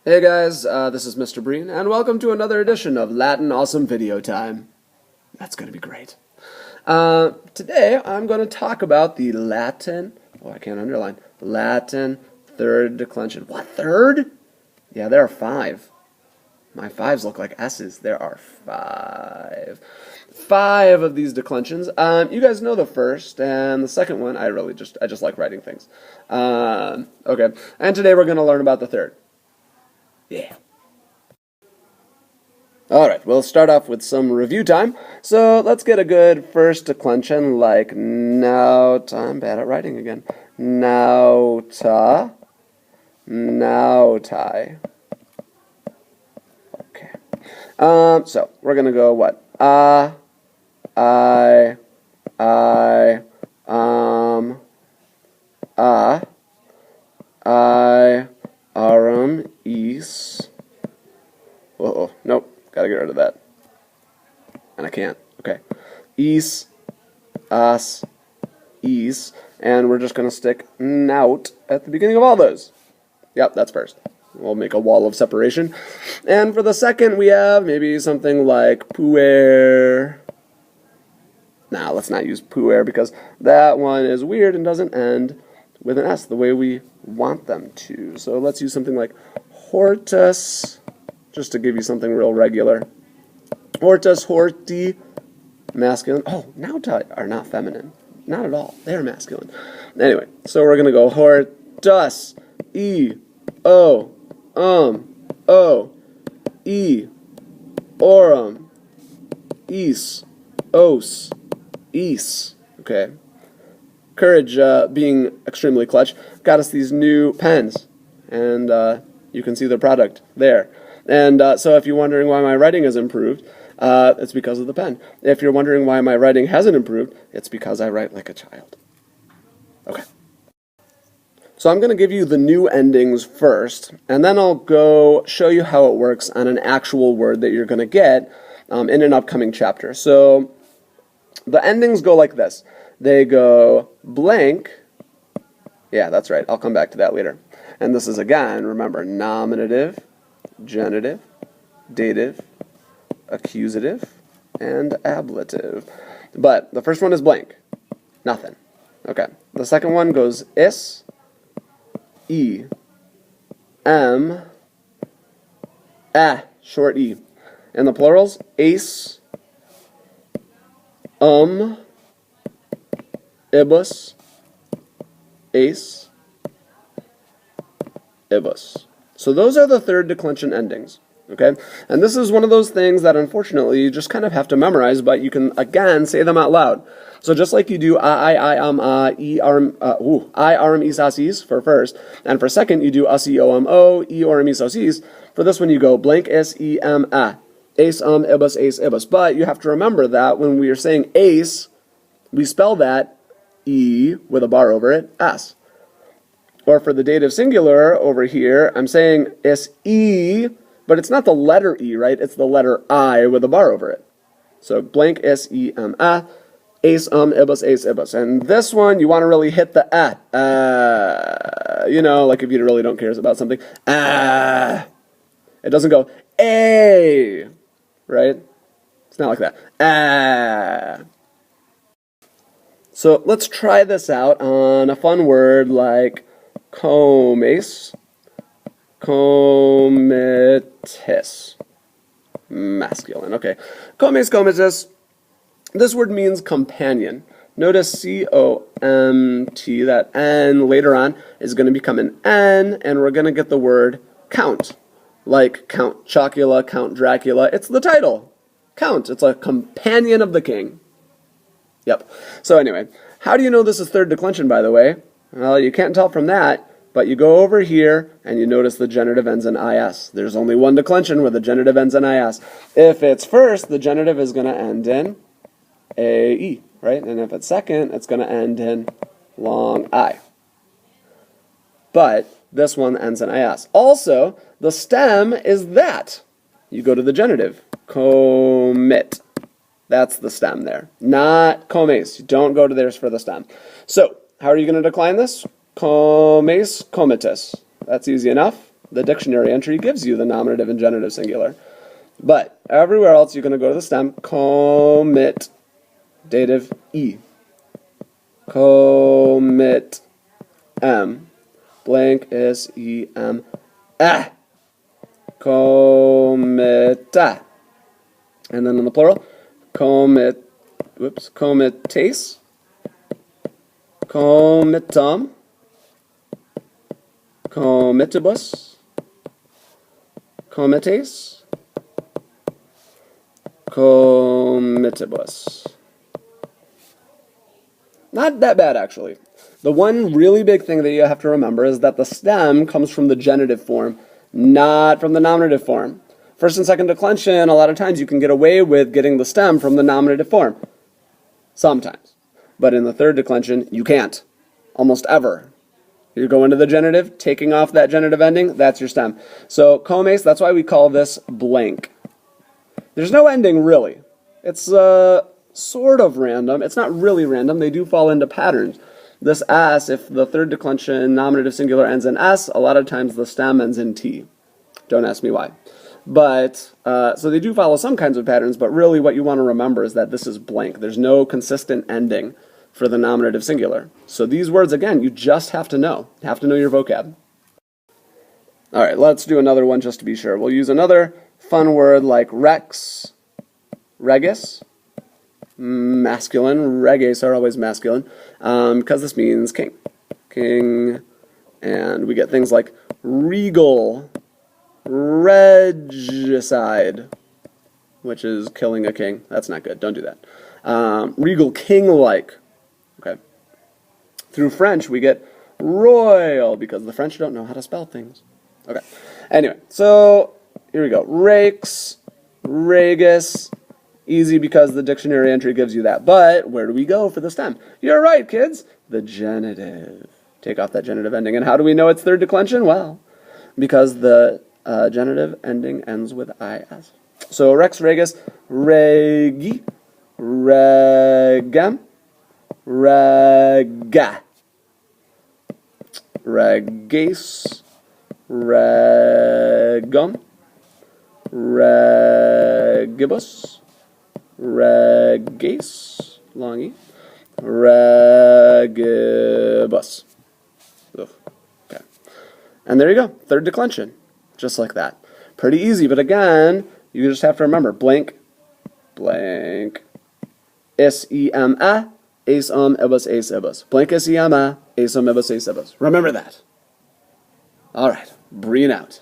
Hey guys, this is Mr. Breen, and welcome to another edition of Latin Awesome Video Time. That's going to be great. Today I'm going to talk about the Latin, Latin third declension. What, third? Yeah, there are 5. My 5s look like S's. There are 5. 5 of these declensions. You guys know the first, and the second one, I just like writing things. Okay, and today we're going to learn about the third. Yeah. Alright, we'll start off with some review time. So let's get a good first declension like nauta. I'm bad at writing again. Nauta. Nautai. Okay. So we're gonna go what? I, arum, is. Uh-oh, nope, gotta get rid of that. And I can't, okay. Is, as, is, and we're just gonna stick nout at the beginning of all those. Yep, that's first. We'll make a wall of separation. And for the second, we have maybe something like puer. Nah, let's not use puer because that one is weird and doesn't end with an S the way we want them to. So let's use something like hortus, just to give you something real regular. Hortus, horti, masculine. Oh, nautai are not feminine. Not at all. They're masculine. Anyway, so we're going to go hortus, o, orum, os, okay. Courage, being extremely clutch, got us these new pens, and you can see the product there. And so if you're wondering why my writing has improved, it's because of the pen. If you're wondering why my writing hasn't improved, it's because I write like a child. Okay. So I'm going to give you the new endings first, and then I'll go show you how it works on an actual word that you're going to get in an upcoming chapter. So the endings go like this. They go blank. Yeah, that's right. I'll come back to that later. And this is, again, remember, nominative, genitive, dative, accusative, and ablative. But the first one is blank. Nothing. Okay. The second one goes is, e, m, short e. In the plurals, ace, ibus, ace, ibus. So those are the third declension endings, okay? And this is one of those things that unfortunately you just kind of have to memorize, but you can, again, say them out loud. So just like you do I, arum, is, as, is for first, and for second you do us, o, e, orum, is, as, is. For this one you go blank, s, e, m, ace, ibus, ace, ibus. But you have to remember that when we are saying ace, we spell that E with a bar over it, S. Or for the dative singular over here, I'm saying S-E, but it's not the letter E, right? It's the letter I with a bar over it. So blank S-E-M-A, ace, ibus, ace, ibus. And this one, you want to really hit the you know, like if you really don't care about something. It doesn't go A, right? It's not like that. So let's try this out on a fun word like comes, comitis, masculine. Okay, comes, comitis. This word means companion. Notice C-O-M-T, that N later on is going to become an N, and we're going to get the word count. Like Count Chocula, Count Dracula. It's the title. Count. It's a companion of the king. Yep. So anyway, how do you know this is third declension, by the way? Well, you can't tell from that, but you go over here and you notice the genitive ends in is. There's only one declension where the genitive ends in is. If it's first, the genitive is going to end in ae, right? And if it's second, it's going to end in long I. But this one ends in is. Also, the stem is that. You go to the genitive, commit. That's the stem there, not comes. Don't go to theirs for the stem. So, how are you going to decline this? Comes, comitus. That's easy enough. the dictionary entry gives you the nominative and genitive singular. But everywhere else, you're going to go to the stem, commit, dative E. Commit M. Blank S-E-M. Ah. Commita. And then in the plural, committes, committum, committibus, committes, committibus. Not that bad, actually. The one really big thing that you have to remember is that the stem comes from the genitive form, not from the nominative form. First and second declension, a lot of times you can get away with getting the stem from the nominative form. Sometimes. But in the third declension, you can't. Almost ever. You go into the genitive, taking off that genitive ending, that's your stem. So, comes, that's why we call this blank. There's no ending, really. It's sort of random. It's not really random. They do fall into patterns. This S, if the third declension nominative singular ends in S, a lot of times the stem ends in T. Don't ask me why. But, so they do follow some kinds of patterns, but really what you want to remember is that this is blank. There's no consistent ending for the nominative singular. So these words, again, you just have to know. You have to know your vocab. All right, let's do another one just to be sure. We'll use another fun word like rex, regis, masculine. Regis are always masculine because this means king. King, and we get things like regal, regicide, which is killing a king. That's not good. Don't do that. Regal, king-like. Okay. Through French, we get royal, because the French don't know how to spell things. Okay. Anyway, so here we go. Rakes, regis, easy because the dictionary entry gives you that. But where do we go for the stem? You're right, kids. The genitive. Take off that genitive ending. And how do we know it's third declension? Well, because the genitive ending ends with is. So rex, regis, regi, regem, rega, regis, regum, regibus, regis, long E, regibus. Ugh. Okay. And there you go, third declension. Just like that. Pretty easy, but again, you just have to remember, blank, blank, S-E-M-A, ace-um, ibus, ace, ibus. Blank S-E-M-A, ace-um, ibus, ace, ibus. Remember that. All right, Breen out.